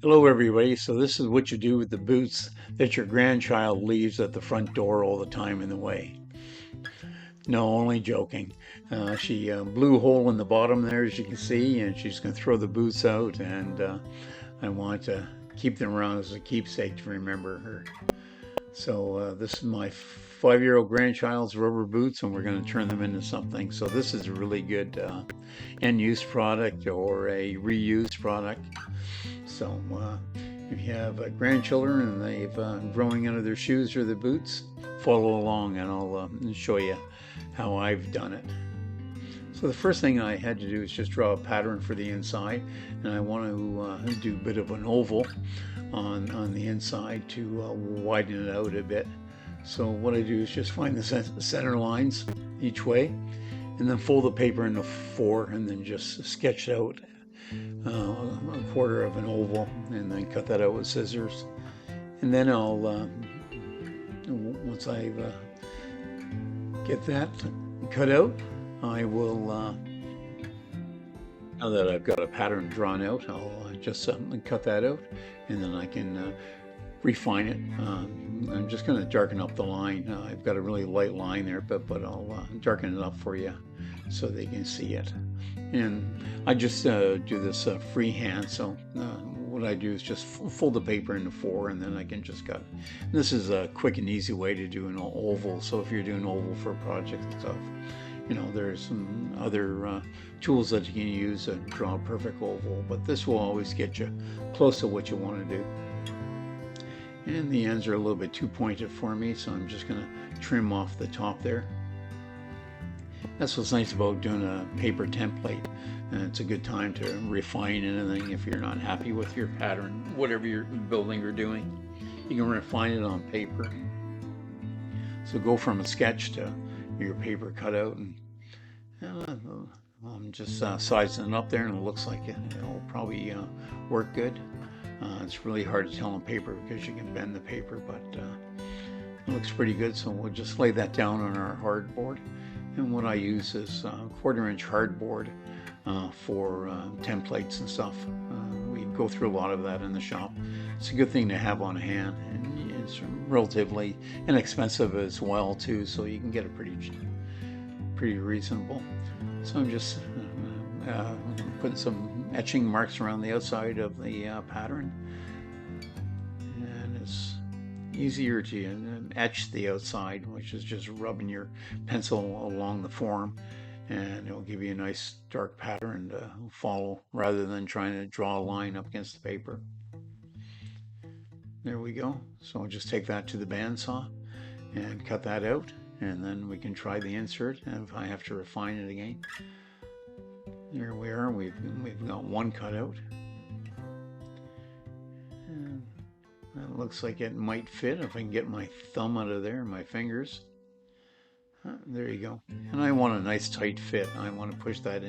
Hello, everybody. So this is what you do with the boots that your grandchild leaves at the front door all the time in the way. No, only joking. She blew a hole in the bottom there, as you can see, and she's going to throw the boots out. And I want to keep them around as a keepsake to remember her. So this is my 5-year-old grandchild's rubber boots, and we're going to turn them into something. So this is a really good end-use product or a reused product. So if you have grandchildren and they've growing out of their shoes or their boots, follow along and I'll show you how I've done it. So the first thing I had to do is just draw a pattern for the inside, and I want to do a bit of an oval on the inside to widen it out a bit. So what I do is just find the center lines each way, and then fold the paper into 4, and then just sketch out a quarter of an oval, and then cut that out with scissors. And then I'll once I get that cut out, I will now that I've got a pattern drawn out, I'll just cut that out, and then I can refine it. I'm just going to darken up the line. I've got a really light line there, but I'll darken it up for you so they can see it. And I just do this freehand, so what I do is just fold the paper into 4, and then I can just cut. And this is a quick and easy way to do an oval, so if you're doing oval for projects and stuff, you know, there's some other tools that you can use to draw a perfect oval, but this will always get you close to what you want to do. And the ends are a little bit too pointed for me, so I'm just going to trim off the top there. That's what's nice about doing a paper template. And it's a good time to refine anything if you're not happy with your pattern, whatever you're building or doing. You can refine it on paper. So go from a sketch to your paper cutout, and I'm just sizing it up there, and it looks like it'll probably work good. It's really hard to tell on paper because you can bend the paper, but it looks pretty good. So we'll just lay that down on our hardboard. And what I use is 1/4-inch hardboard for templates and stuff. We go through a lot of that in the shop. It's a good thing to have on hand, and it's relatively inexpensive as well too, so you can get it pretty reasonable. So I'm just putting some etching marks around the outside of the pattern, and it's easier to etch the outside, which is just rubbing your pencil along the form, and it'll give you a nice dark pattern to follow rather than trying to draw a line up against the paper. There we go. So I'll just take that to the bandsaw and cut that out, and then we can try the insert, and if I have to refine it again. There we are. We've got one cut out. And that looks like it might fit if I can get my thumb out of there, my fingers. There you go. And I want a nice tight fit. I want to push that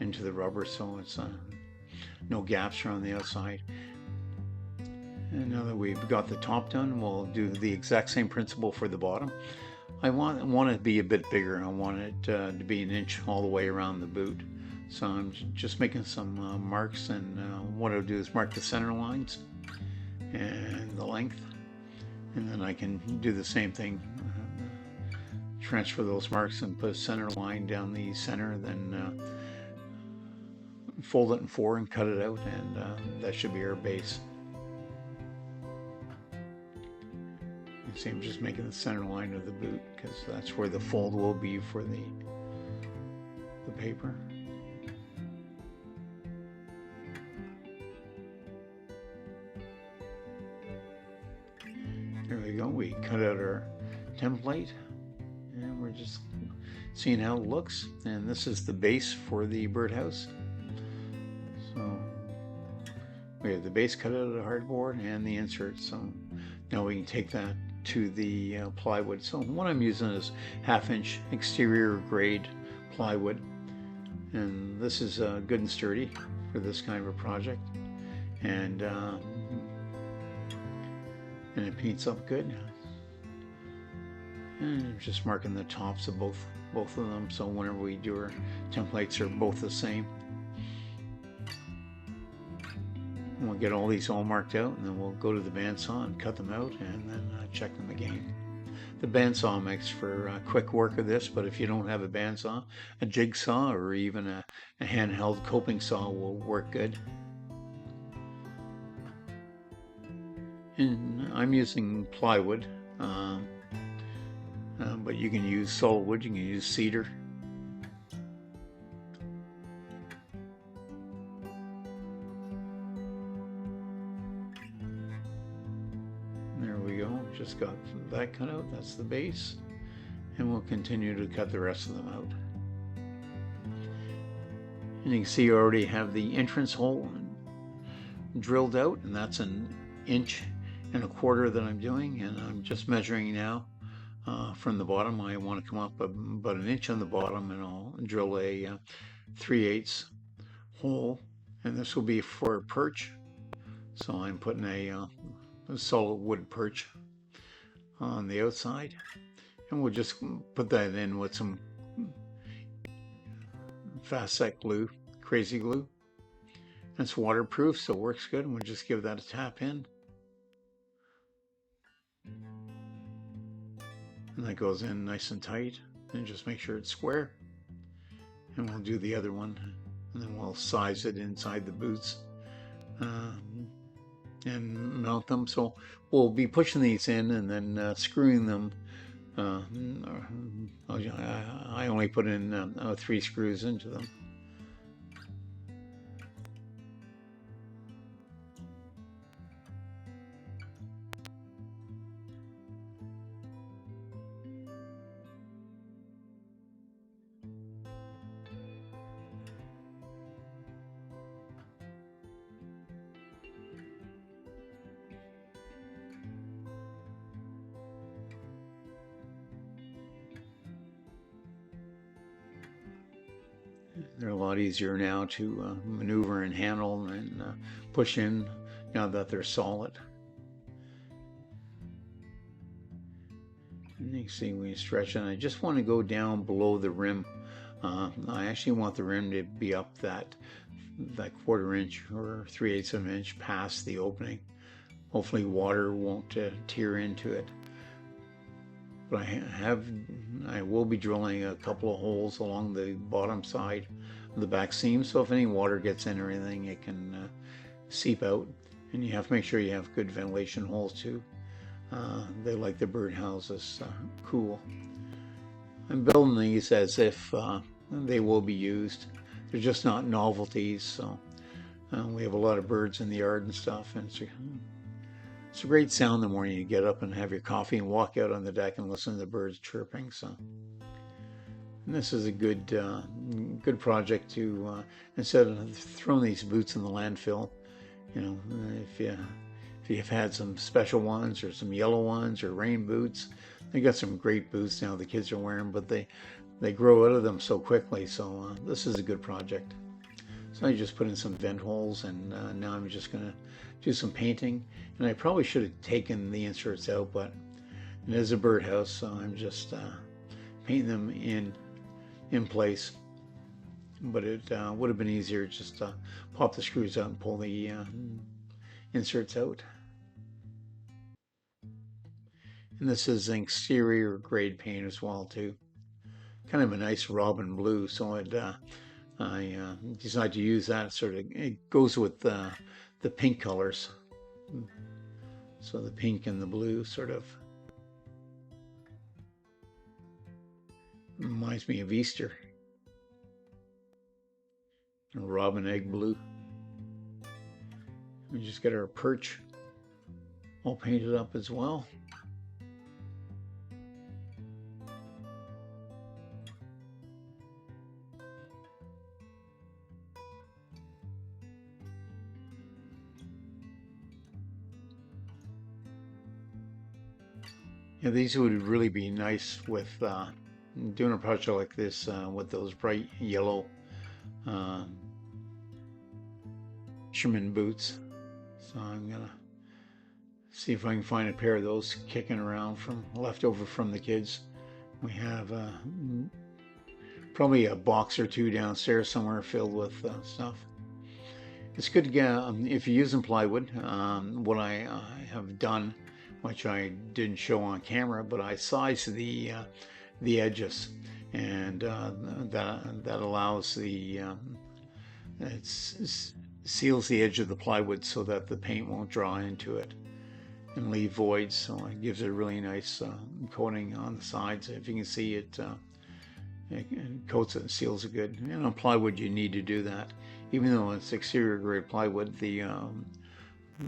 into the rubber so it's no gaps around the outside. And now that we've got the top done, we'll do the exact same principle for the bottom. I want it to be a bit bigger. I want it to be 1 inch all the way around the boot. So I'm just making some marks, and what I'll do is mark the center lines and the length, and then I can do the same thing, transfer those marks and put a center line down the center, then fold it in 4 and cut it out, and that should be our base. You see, I'm just making the center line of the boot because that's where the fold will be for the paper. There we go. We cut out our template, and we're just seeing how it looks. And this is the base for the birdhouse. So we have the base cut out of the hardboard and the insert. So now we can take that to the plywood. So what I'm using is 1/2 inch exterior grade plywood, and this is good and sturdy for this kind of a project, and it paints up good. And I'm just marking the tops of both of them, so whenever we do our templates, are both the same. And we'll get all these all marked out, and then we'll go to the bandsaw and cut them out, and then check them again. The bandsaw makes for quick work of this, but if you don't have a bandsaw, a jigsaw or even a handheld coping saw will work good. And I'm using plywood, but you can use solid wood, you can use cedar. There we go, just got that cut out, that's the base. And we'll continue to cut the rest of them out. And you can see you already have the entrance hole drilled out, and that's 1.25 inches that I'm doing, and I'm just measuring now from the bottom. I want to come up about 1 inch on the bottom, and I'll drill a 3/8 hole, and this will be for a perch. So I'm putting a solid wood perch on the outside, and we'll just put that in with some fast set glue, crazy glue. It's waterproof, so it works good, and we'll just give that a tap in. And that goes in nice and tight, and just make sure it's square. And we'll do the other one, and then we'll size it inside the boots and mount them. So we'll be pushing these in and then screwing them. I only put in 3 screws into them. They're a lot easier now to maneuver and handle and push in now that they're solid. And you can see when you stretch it, I just want to go down below the rim. I actually want the rim to be up that 1/4 inch or 3/8 of an inch past the opening. Hopefully water won't tear into it. But I will be drilling a couple of holes along the bottom side of the back seam, so if any water gets in or anything, it can seep out. And you have to make sure you have good ventilation holes too. They like the birdhouses cool. I'm building these as if they will be used. They're just not novelties. So we have a lot of birds in the yard and stuff, and it's a great sound the morning you get up and have your coffee and walk out on the deck and listen to the birds chirping. So, and this is a good project to instead of throwing these boots in the landfill. You know, if you've had some special ones or some yellow ones or rain boots, they got some great boots now the kids are wearing, but they grow out of them so quickly. So this is a good project. So I just put in some vent holes, and now I'm just going to do some painting. And I probably should have taken the inserts out, but it is a birdhouse, so I'm just painting them in place. But it would have been easier just to pop the screws out and pull the inserts out. And this is an exterior grade paint as well too. Kind of a nice robin blue, so I decided to use that. It goes with the pink colors. So the pink and the blue sort of reminds me of Easter. A robin egg blue. We just got our perch all painted up as well. Yeah, these would really be nice with doing a project like this with those bright yellow Sherman boots. So I'm gonna see if I can find a pair of those kicking around from leftover from the kids. We have probably a box or two downstairs somewhere filled with stuff. It's good to get, if you're using plywood, what I have done, which I didn't show on camera, but I sized the edges, and that allows it seals the edge of the plywood so that the paint won't draw into it and leave voids. So it gives it a really nice coating on the sides. If you can see it, it coats it and seals it good. And on plywood, you need to do that. Even though it's exterior grade plywood, the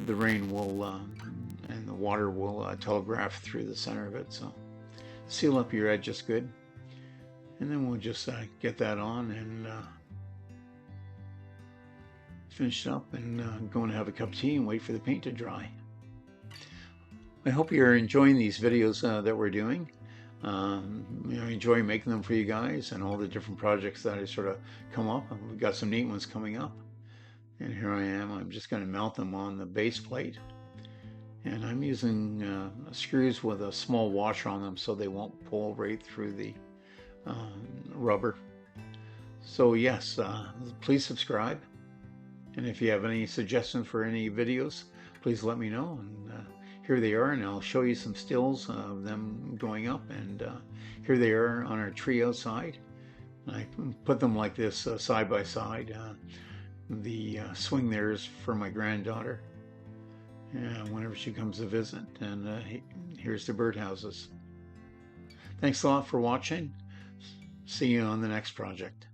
rain will and the water will telegraph through the center of it. So seal up your edges good, and then we'll just get that on and finish it up and go and have a cup of tea and wait for the paint to dry. I hope you're enjoying these videos that we're doing. I enjoy making them for you guys and all the different projects that I sort of come up. We've got some neat ones coming up. And here I am. I'm just going to mount them on the base plate. And I'm using screws with a small washer on them so they won't pull right through the rubber. So yes, please subscribe. And if you have any suggestions for any videos, please let me know. And here they are, and I'll show you some stills of them going up. And here they are on our tree outside. I put them like this side by side. The swing there is for my granddaughter whenever she comes to visit. And here's the birdhouses. Thanks a lot for watching. See you on the next project.